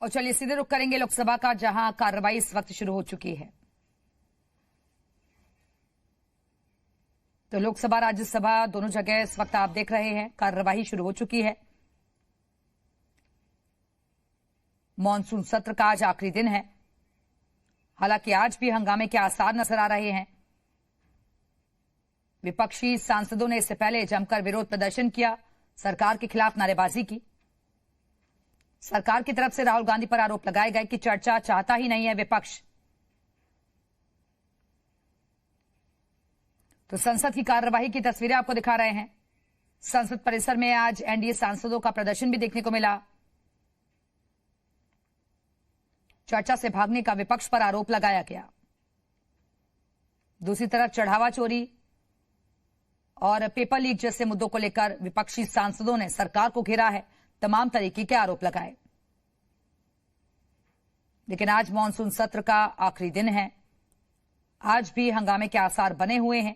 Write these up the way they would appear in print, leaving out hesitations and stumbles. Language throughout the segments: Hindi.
और चलिए सीधे रुख करेंगे लोकसभा का, जहां कार्रवाई इस वक्त शुरू हो चुकी है। तो लोकसभा राज्यसभा दोनों जगह इस वक्त आप देख रहे हैं कार्रवाई शुरू हो चुकी है। मॉनसून सत्र का आज आखिरी दिन है। हालांकि आज भी हंगामे के आसार नजर आ रहे हैं। विपक्षी सांसदों ने इससे पहले जमकर विरोध प्रदर्शन किया, सरकार के खिलाफ नारेबाजी की। सरकार की तरफ से राहुल गांधी पर आरोप लगाए गए कि चर्चा चाहता ही नहीं है विपक्ष। तो संसद की कार्यवाही की तस्वीरें आपको दिखा रहे हैं। संसद परिसर में आज एनडीए सांसदों का प्रदर्शन भी देखने को मिला। चर्चा से भागने का विपक्ष पर आरोप लगाया गया। दूसरी तरफ चढ़ावा चोरी और पेपर लीक जैसे मुद्दों को लेकर विपक्षी सांसदों ने सरकार को घेरा है, तमाम तरीके के आरोप लगाए। लेकिन आज मॉनसून सत्र का आखिरी दिन है। आज भी हंगामे के आसार बने हुए हैं।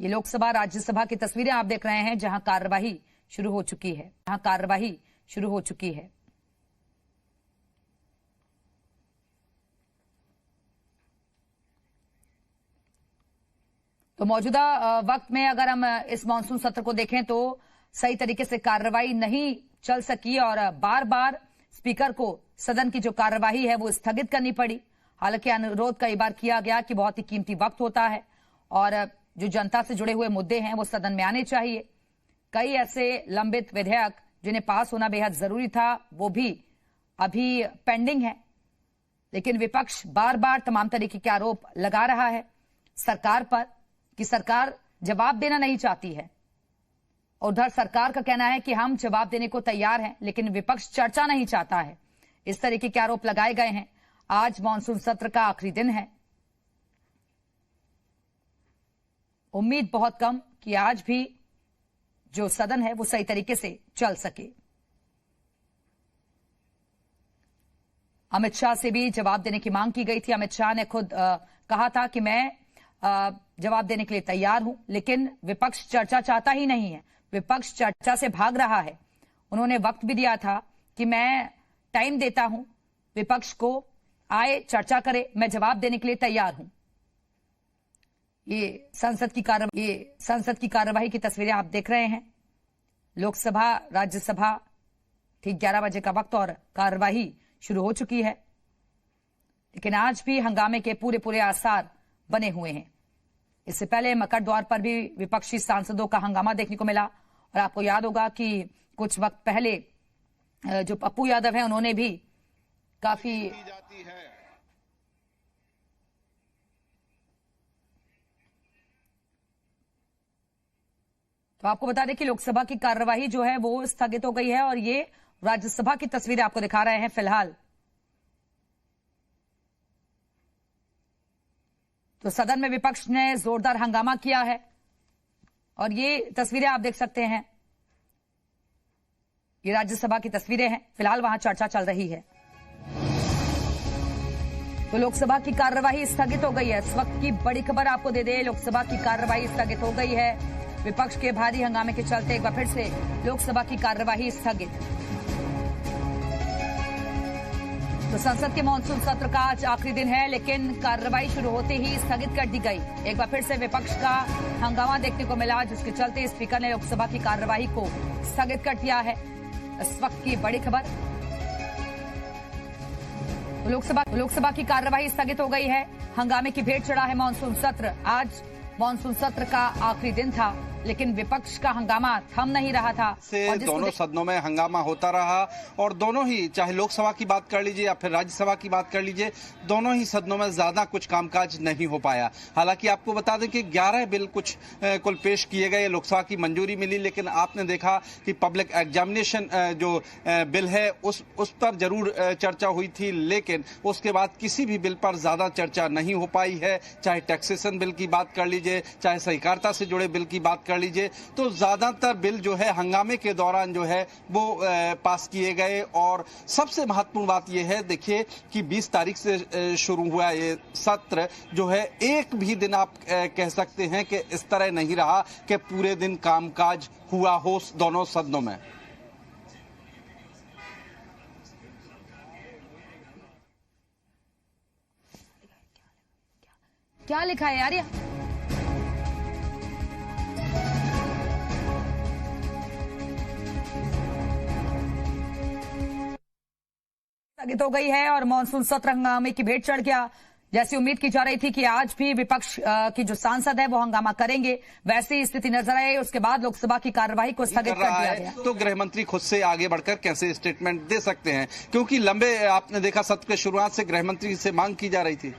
ये लोकसभा राज्यसभा की तस्वीरें आप देख रहे हैं, जहां कार्यवाही शुरू हो चुकी है। तो मौजूदा वक्त में अगर हम इस मॉनसून सत्र को देखें तो सही तरीके से कार्रवाई नहीं चल सकी और बार बार स्पीकर को सदन की जो कार्यवाही है वो स्थगित करनी पड़ी। हालांकि अनुरोध कई बार किया गया कि बहुत ही कीमती वक्त होता है और जो जनता से जुड़े हुए मुद्दे हैं वो सदन में आने चाहिए। कई ऐसे लंबित विधेयक जिन्हें पास होना बेहद जरूरी था वो भी अभी पेंडिंग है। लेकिन विपक्ष बार बार तमाम तरीके के आरोप लगा रहा है सरकार पर कि सरकार जवाब देना नहीं चाहती है। उधर सरकार का कहना है कि हम जवाब देने को तैयार हैं, लेकिन विपक्ष चर्चा नहीं चाहता है। इस तरीके के आरोप लगाए गए हैं। आज मॉनसून सत्र का आखिरी दिन है। उम्मीद बहुत कम कि आज भी जो सदन है वो सही तरीके से चल सके। अमित शाह से भी जवाब देने की मांग की गई थी। अमित शाह ने खुद कहा था कि मैं जवाब देने के लिए तैयार हूं, लेकिन विपक्ष चर्चा चाहता ही नहीं है। विपक्ष चर्चा से भाग रहा है। उन्होंने वक्त भी दिया था कि मैं टाइम देता हूं विपक्ष को, आए चर्चा करे, मैं जवाब देने के लिए तैयार हूं। ये संसद की कार्यवाही की तस्वीरें आप देख रहे हैं। लोकसभा राज्यसभा ठीक 11 बजे का वक्त और कार्यवाही शुरू हो चुकी है। लेकिन आज भी हंगामे के पूरे आसार बने हुए हैं। इससे पहले मकर द्वार पर भी विपक्षी सांसदों का हंगामा देखने को मिला और आपको याद होगा कि कुछ वक्त पहले जो पप्पू यादव हैं उन्होंने भी काफी तो आपको बता दें कि लोकसभा की कार्यवाही जो है वो स्थगित हो गई है और ये राज्यसभा की तस्वीरें आपको दिखा रहे हैं फिलहाल। तो सदन में विपक्ष ने जोरदार हंगामा किया है और ये तस्वीरें आप देख सकते हैं। ये राज्यसभा की तस्वीरें हैं। फिलहाल वहां चर्चा चल रही है। तो लोकसभा की कार्यवाही स्थगित हो गई है। इस वक्त की बड़ी खबर आपको दे दे, लोकसभा की कार्यवाही स्थगित हो गई है। विपक्ष के भारी हंगामे के चलते एक बार फिर से लोकसभा की कार्यवाही स्थगित। तो संसद के मॉनसून सत्र का आज आखिरी दिन है, लेकिन कार्रवाई शुरू होते ही स्थगित कर दी गई। एक बार फिर से विपक्ष का हंगामा देखने को मिला, जिसके चलते स्पीकर ने लोकसभा की कार्यवाही को स्थगित कर दिया है। इस वक्त की बड़ी खबर, लोकसभा की कार्यवाही स्थगित हो गई है। हंगामे की भेंट चढ़ा है मॉनसून सत्र। आज मॉनसून सत्र का आखिरी दिन था, लेकिन विपक्ष का हंगामा थम नहीं रहा था। से दोनों सदनों में हंगामा होता रहा और दोनों ही, चाहे लोकसभा की बात कर लीजिए या फिर राज्यसभा की बात कर लीजिए, दोनों ही सदनों में ज्यादा कुछ कामकाज नहीं हो पाया। हालांकि आपको बता दें कि 11 बिल कुल पेश किए गए, लोकसभा की मंजूरी मिली, लेकिन आपने देखा कि पब्लिक एग्जामिनेशन जो बिल है उस पर जरूर चर्चा हुई थी, लेकिन उसके बाद किसी भी बिल पर ज्यादा चर्चा नहीं हो पाई है। चाहे टैक्सेशन बिल की बात कर लीजिए, चाहे सहकारिता से जुड़े बिल की बात कर लीजिए, तो ज्यादातर बिल जो है हंगामे के दौरान जो है वो पास किए गए। और सबसे महत्वपूर्ण बात यह है, देखिए कि 20 तारीख से शुरू हुआ ये सत्र जो है, एक भी दिन आप कह सकते हैं कि इस तरह नहीं रहा कि पूरे दिन कामकाज हुआ हो दोनों सदनों में। क्या लिखा है यार ये? स्थगित हो गई है और मानसून सत्र हंगामे की भेंट चढ़ गया। जैसी उम्मीद की जा रही थी कि आज भी विपक्ष की जो सांसद है वो हंगामा करेंगे, वैसी ही स्थिति नजर आई। उसके बाद लोकसभा की कार्यवाही को स्थगित कर दिया गया। तो गृह मंत्री खुद से आगे बढ़कर कैसे स्टेटमेंट दे सकते हैं, क्योंकि लंबे आपने देखा सत्र के शुरुआत से गृह मंत्री से मांग की जा रही थी।